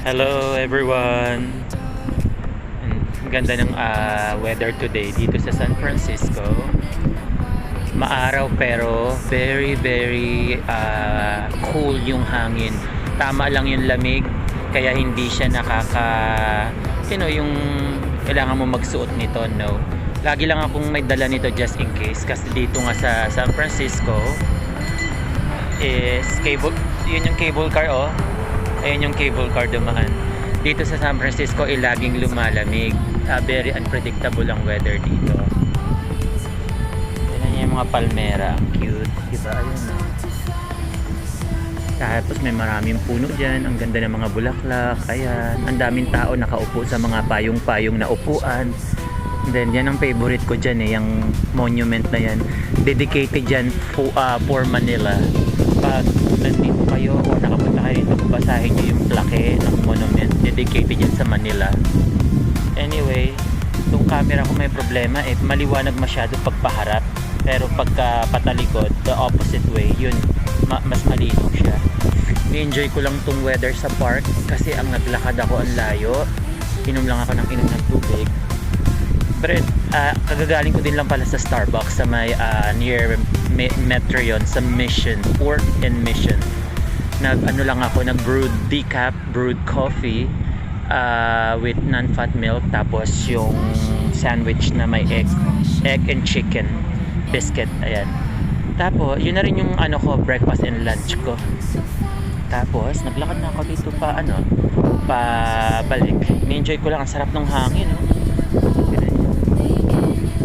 Hello everyone! Ang ganda ng weather today dito sa San Francisco. Maaraw pero very cool yung hangin. Tama lang yung lamig kaya hindi siya yung kailangan mo magsuot nito, no. Lagi lang akong may dala nito just in case kasi dito nga sa San Francisco is yun yung cable car, oh. Ayun yung cable car dumaan. Dito sa San Francisco laging lumalamig. Very unpredictable ang weather dito. Tignan niyo yung mga palmera, ang cute, diba? Ayun, oh. Tapos may maraming puno dyan, ang ganda ng mga bulaklak. Ayan, ang daming tao nakaupo sa mga payong-payong na upuan. And then yan ang favorite ko dyan, yung monument na yan, dedicated dyan for Manila. Pag nandito kayo o nakapunta kayo dito, basahin nyo yung plaque ng monument, dedicated yan sa Manila. Anyway, itong camera ko may problema, maliwanag masyado pagpaharap, pero pagka patalikod, the opposite way, yun, mas malinaw siya. Ni-enjoy ko lang itong weather sa park kasi ang naglakad ako ang layo, inom lang ako ng tubig. But kagagaling ko din lang pala sa Starbucks sa may near Metro yun, sa Mission, 4th and Mission. Nag-brewed decaf, brewed coffee with non-fat milk, tapos yung sandwich na may egg and chicken biscuit, ayan. Tapos yun na rin yung breakfast and lunch ko. Tapos naglakad na ako dito balik. Ni-enjoy ko lang, ang sarap ng hangin, no?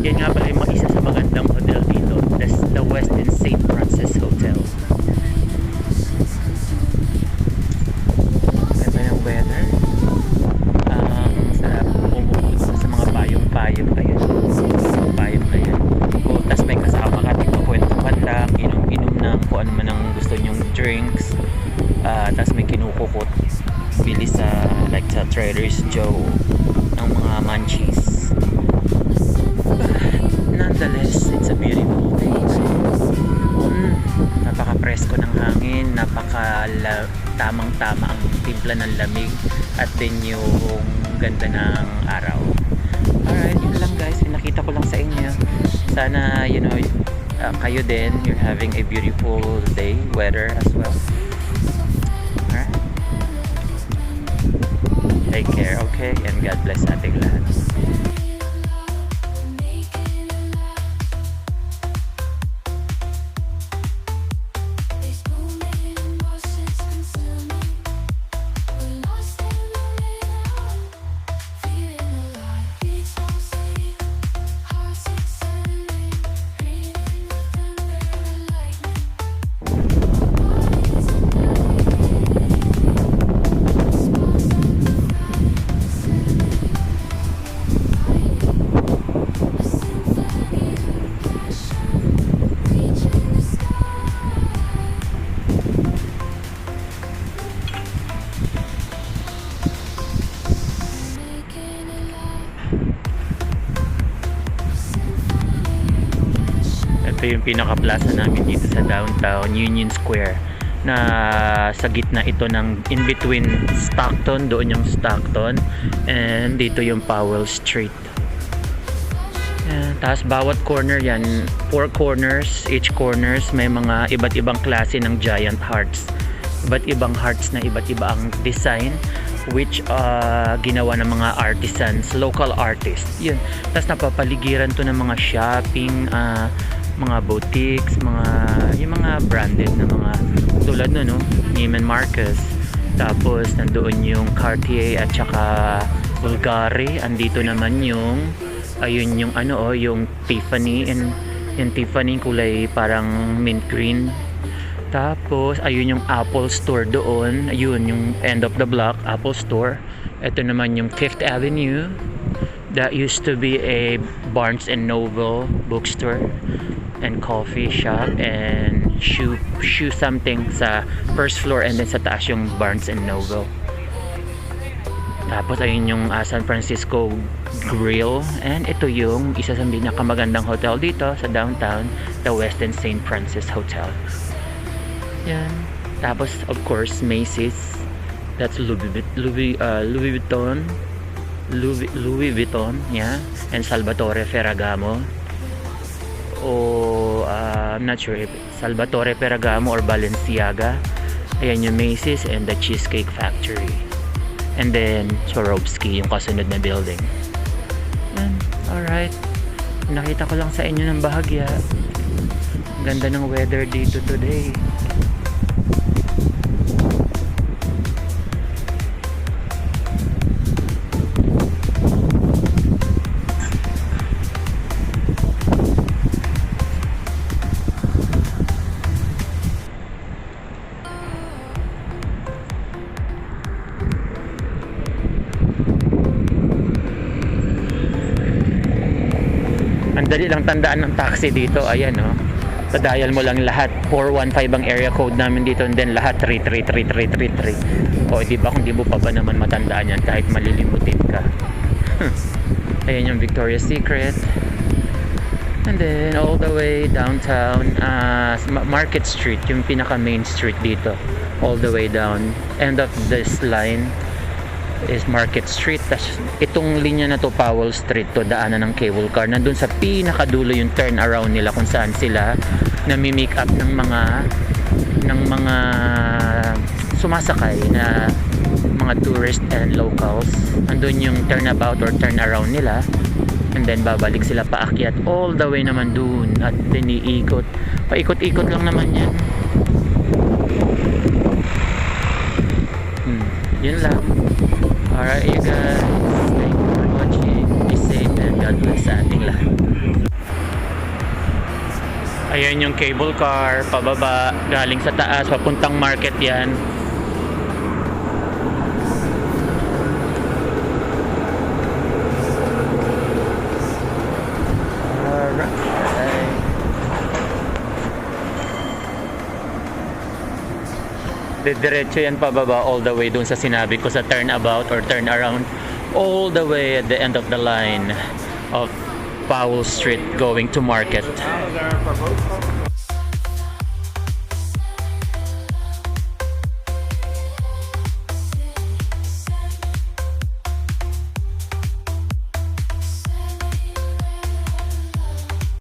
Yan nga pala yung isa sa magandang hotel dito, the Westin St. Francis Hotel. Ganda ng weather. Sarap umupo sa mga payong-payong. Ayan, payong na yan. Tapos may kasama ka, kwentuhan lang, inom-inom ng kung ano man ang gusto nyong drinks. Tapos may kinukukot, bili sa Trader's Joe ng mga munchies. Nonetheless, it's a beautiful day. Napaka-presko ng hangin, tamang-tama ang timpla ng lamig, at din yung ganda ng araw. Alright, yun lang guys, pinakita ko lang sa inyo. Sana, kayo din, you're having a beautiful day, weather as well. Alright? Take care, okay? And God bless ating lahat. Ito yung pinaka-plaza namin dito sa downtown Union Square, na sa gitna ito ng in between Stockton, doon yung Stockton, and dito yung Powell Street. Tapos bawat corner yan, 4 corners, each corners may mga iba't ibang klase ng giant hearts, iba't ibang hearts na iba't iba ang design, which ginawa ng mga artisans, local artists. Yun. Tapos napapaligiran to ng mga shopping, mga boutiques, yung mga branded na mga tulad no, Neiman Marcus. Tapos nandoon yung Cartier at saka Bulgari. Andito naman yung yung Tiffany, and yung Tiffany kulay parang mint green. Tapos ayun yung Apple Store doon, ayun yung end of the block, Apple Store. Ito naman yung Fifth Avenue, that used to be a Barnes and Noble bookstore and coffee shop and shoe something sa first floor, and then sa taas yung Barnes and Noble. Tapos ayun yung San Francisco Grill, and ito yung isa sa pinakamagandang hotel dito sa downtown, the Westin St. Francis Hotel. Yan. Tapos, of course, Macy's. That's Louis Vuitton, yeah. And Salvatore Ferragamo. I'm not sure if Salvatore Ferragamo or Balenciaga. Ayan yung Macy's and the Cheesecake Factory. And then, Swarovski, yung kasunod na building. And, alright. Nakita ko lang sa inyo ng bahagya. Ganda ng weather dito today. Ang dali lang tandaan ng taxi dito. Ayan, oh. Dial mo lang lahat. 415 ang area code namin dito, and then lahat 3333333. O, di ba kung di mo pa ba naman matandaan yan kahit malilimutin ka. Ayan yung Victoria's Secret. And then all the way downtown, Market Street, yung pinaka main street dito. All the way down. End of this line is Market Street. Tas itong linya na to, Powell Street, to daanan ng cable car. Nandun sa pinakadulo yung turnaround nila kung saan sila nami-make up ng mga sumasakay na mga tourist and locals. Andun yung turnabout or turnaround nila, and then babalik sila paakyat all the way naman dun, at then iikot, paikot-ikot lang naman yan. Yun lang. Alright, you guys, thank you for watching. Be safe and God bless sa ating lahat. Ayan yung cable car, pababa, galing sa taas, papuntang market yan. Alright. Diretso yan pababa all the way dun sa sinabi ko sa turnabout or turnaround, all the way at the end of the line of Powell Street going to market.